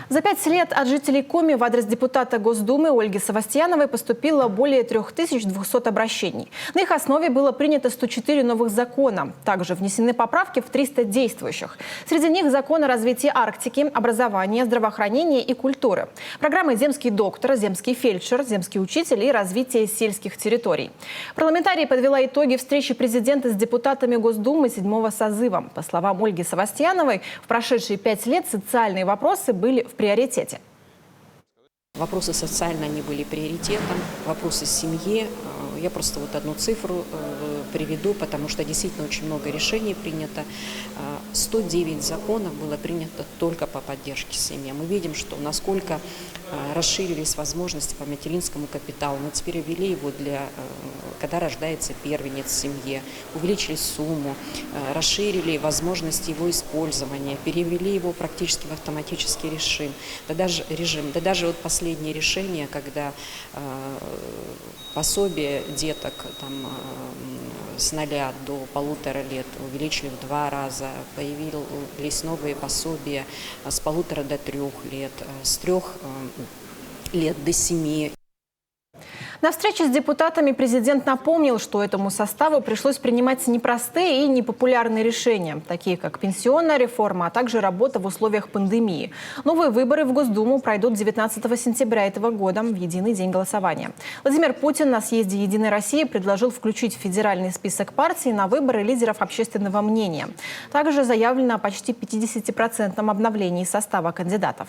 За 5 лет от жителей Коми в адрес депутата Госдумы Ольги Савастьяновой поступило более 3200 обращений. На их основе было принято 104 новых закона. Также внесены поправки в 300 действующих. Среди них закон о развитии Арктики, образования, здравоохранения и культуры. Программы «Земский доктор», «Земский фельдшер», «Земский учитель» и развитие сельских территорий. Парламентарии подвела итоги встречи президента с депутатами Госдумы 7-го созыва. По словам Ольги Савастьяновой, в прошедшие 5 лет социальные вопросы были в приоритете. Вопросы социальные, они были приоритетом, вопросы семьи. Я просто вот одну цифру приведу, потому что действительно очень много решений принято. 109 законов было принято только по поддержке семьи. Мы видим, что насколько расширились возможности по материнскому капиталу. Мы теперь ввели его когда рождается первенец в семье, увеличили сумму, расширили возможности его использования, перевели его практически в автоматический режим. Да даже вот последнее решение, когда пособие деток с 0 до 1,5 лет увеличили в 2 раза, появились новые пособия с 1,5 до 3 лет, с 3 лет до 7. На встрече с депутатами президент напомнил, что этому составу пришлось принимать непростые и непопулярные решения, такие как пенсионная реформа, а также работа в условиях пандемии. Новые выборы в Госдуму пройдут 19 сентября этого года, в единый день голосования. Владимир Путин на съезде «Единой России» предложил включить в федеральный список партий на выборы лидеров общественного мнения. Также заявлено о почти 50% обновлении состава кандидатов.